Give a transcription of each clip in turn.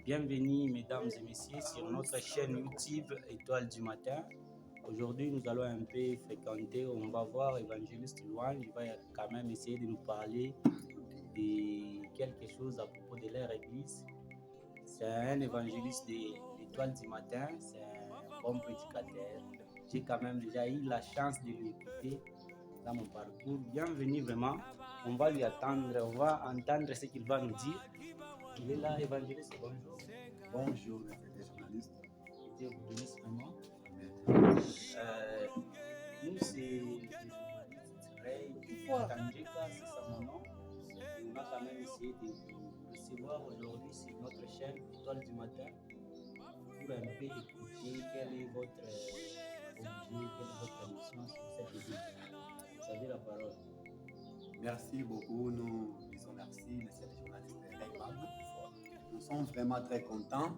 Bienvenue mesdames et messieurs sur notre chaîne YouTube Étoile du matin. Aujourd'hui nous allons un peu fréquenter, on va voir Évangéliste Louange, il va quand même essayer de nous parler de quelque chose à propos de leur église. C'est un évangéliste de l'Étoile du matin, c'est un bon prédicateur. J'ai quand même déjà eu la chance de l'écouter dans mon parcours. Bienvenue vraiment, on va lui attendre, on va entendre ce qu'il va nous dire. Il est là, évangéliste, bonjour. Bonjour, les journalistes. Dieu vous bénisse vraiment. Amen. Nous, c'est les journalistes Ray Kanjeka, c'est ça mon nom. Et on a quand même essayé de vous recevoir aujourd'hui sur notre chaîne Étoile du matin pour un peu écouter quel est votre objet, quelle est votre mission sur cette église. Vous avez la parole. Merci beaucoup. Nous disons merci, messieurs les journalistes Ray. Nous sommes vraiment très contents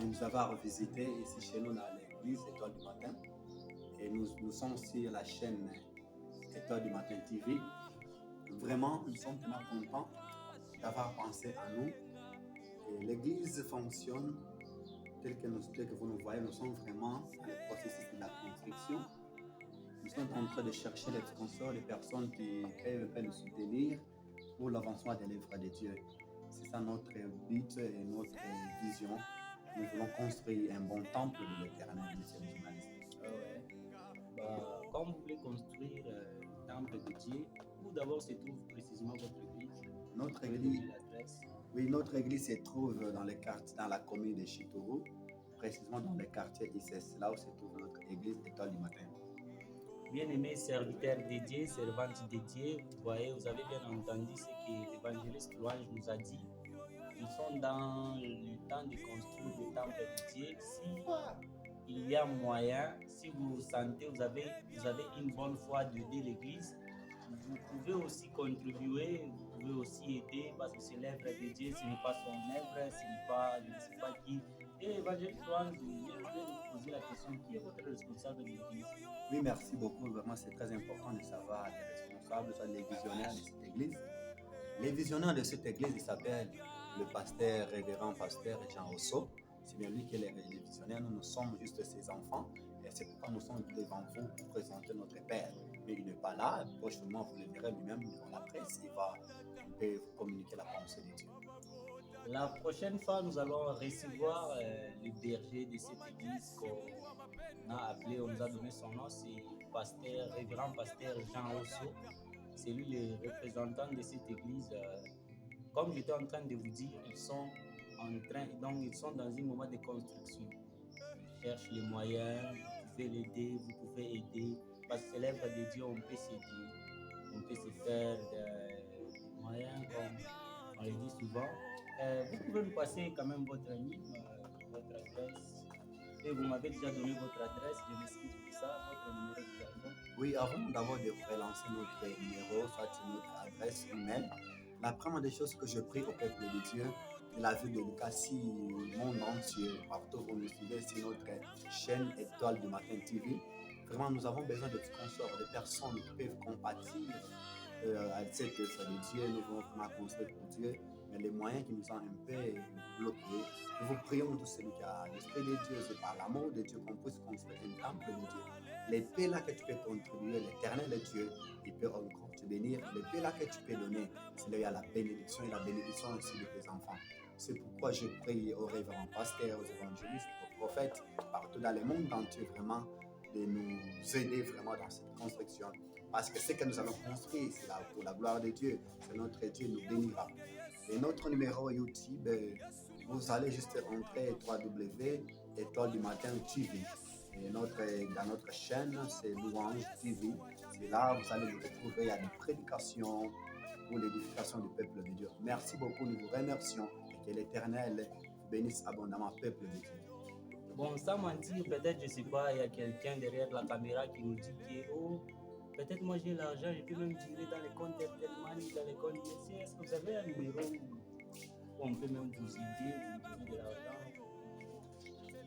de nous avoir visité ici chez nous dans l'église Étoile du matin. Et nous sommes sur la chaîne Étoile du matin TV. Vraiment, nous sommes tellement contents d'avoir pensé à nous. Et l'église fonctionne tel que vous nous voyez. Nous sommes vraiment dans le processus de la construction. Nous sommes en train de chercher les sponsors, les personnes qui peuvent nous soutenir pour l'avancement de l'œuvre de Dieu. C'est ça notre but et notre vision. Nous voulons construire un bon temple de l'Éternel, monsieur le journaliste. Quand vous voulez construire le temple de Dieu, où d'abord se trouve précisément votre église? Notre église se trouve dans la commune de Chitoro, précisément dans le quartier ICS, là où se trouve notre église Étoile du matin. Bien-aimés serviteurs dédiés, servantes dédiées, vous voyez, vous avez bien entendu ce que l'évangéliste Louange nous a dit. Nous sommes dans le temps de construire le temple de Dieu. Si il y a moyen, si vous sentez, vous avez une bonne foi d'aider l'église, vous pouvez aussi contribuer, vous pouvez aussi aider parce que c'est l'œuvre de Dieu, ce n'est pas son œuvre, ce n'est pas, je ne sais pas qui. Et l'évangéliste Louange, je voulais vous poser la question, qui est votre responsable de l'église? Oui, merci beaucoup. Vraiment, c'est très important de savoir les responsables, les visionnaires de cette église. Les visionnaires de cette église, il s'appelle le pasteur, révérend pasteur Jean Osso. C'est bien lui qui est le visionnaire. Nous sommes juste ses enfants. Et c'est pourquoi nous sommes devant vous pour présenter notre Père. Mais il n'est pas là. Prochainement, vous le verrez lui-même dans la presse. Il va vous communiquer la pensée de Dieu. La prochaine fois, nous allons recevoir le berger de cette église qu'on a appelé, on nous a donné son nom, c'est pasteur, révérend pasteur Jean Osso. C'est lui le représentant de cette église. Comme j'étais en train de vous dire, ils sont dans un moment de construction. Ils cherchent les moyens, vous pouvez l'aider, vous pouvez aider. Parce que c'est l'œuvre de Dieu, on peut s'aider. On peut se faire des moyens, comme on le dit souvent. Vous pouvez nous passer quand même votre NIM, votre adresse. Et vous m'avez déjà donné votre adresse, je m'excuse pour ça, votre numéro de téléphone. Oui, avant d'abord de relancer notre numéro, soit notre adresse email, la première des choses que je prie au peuple de Dieu, de la ville de Lucas, si le monde entier, partout où nous suivez sur notre chaîne Étoile du matin TV, vraiment nous avons besoin de sponsors, de personnes qui peuvent compatir à cette œuvre de Dieu. Nous voulons vraiment construire pour Dieu, mais les moyens qui nous ont un peu bloqués. Nous vous prions de celui qui a l'Esprit de Dieu, c'est par l'amour de Dieu qu'on puisse construire un temple de Dieu. Les paix là que tu peux contribuer, l'Éternel est Dieu, il peut encore te bénir. Les paix là que tu peux donner, c'est là où il y a la bénédiction et la bénédiction aussi de tes enfants. C'est pourquoi je prie aux révérends pasteurs, aux évangélistes, aux prophètes, partout dans le monde entier, vraiment, de nous aider vraiment dans cette construction. Parce que ce que nous allons construire, c'est là pour la gloire de Dieu. C'est notre Dieu nous bénira. Et notre numéro YouTube, vous allez juste entrer www.étoile du matin TV. Et dans notre chaîne, c'est Louange TV. C'est là où vous allez nous retrouver. Il y a des prédications pour l'édification du peuple de Dieu. Merci beaucoup, nous vous remercions. Et que l'Éternel bénisse abondamment le peuple de Dieu. Bon, sans mentir, peut-être, je ne sais pas, il y a quelqu'un derrière la caméra qui nous dit que, oh, peut-être moi j'ai l'argent, je peux même tirer dans les comptes Airtel Money, dans les comptes BC. Est-ce que vous avez un numéro où on peut même vous aider, vous donner de l'argent?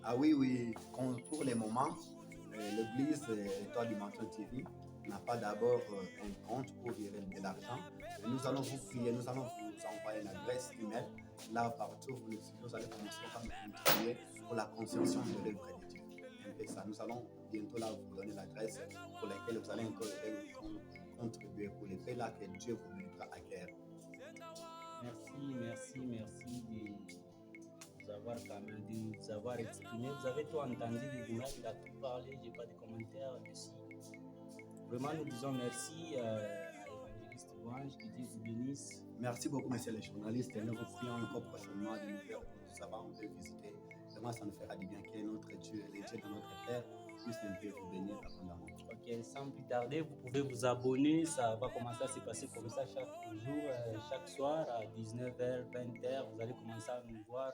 Ah oui, pour le moment, l'église Étoile du matin TV n'a pas d'abord un compte pour virer de l'argent. Nous allons vous prier, nous allons vous envoyer une adresse email là, partout, vous allez commencer à me contribuer pour la construction de l'œuvre de Dieu. Un peu ça. Nous allons bientôt là vous donner l'adresse pour laquelle vous allez encore contribuer pour les faits là que Dieu vous mettra à cœur. Merci de vous avoir quand même, de vous avoir exprimé. Vous avez tout entendu, il a tout parlé, j'ai pas de commentaires dessus. Vraiment, nous disons merci à l'évangéliste Louange, que Dieu vous bénisse. Merci beaucoup, monsieur les journalistes. Nous vous prions encore prochainement de nous faire savoir, on peut visiter. Vraiment, ça nous fera du bien que notre Dieu, les dieux de notre Père, puissent un peu vous bénir abondamment. Ok, sans plus tarder, vous pouvez vous abonner. Ça va commencer à se passer comme ça chaque jour, chaque soir à 19h, 20h. Vous allez commencer à nous voir.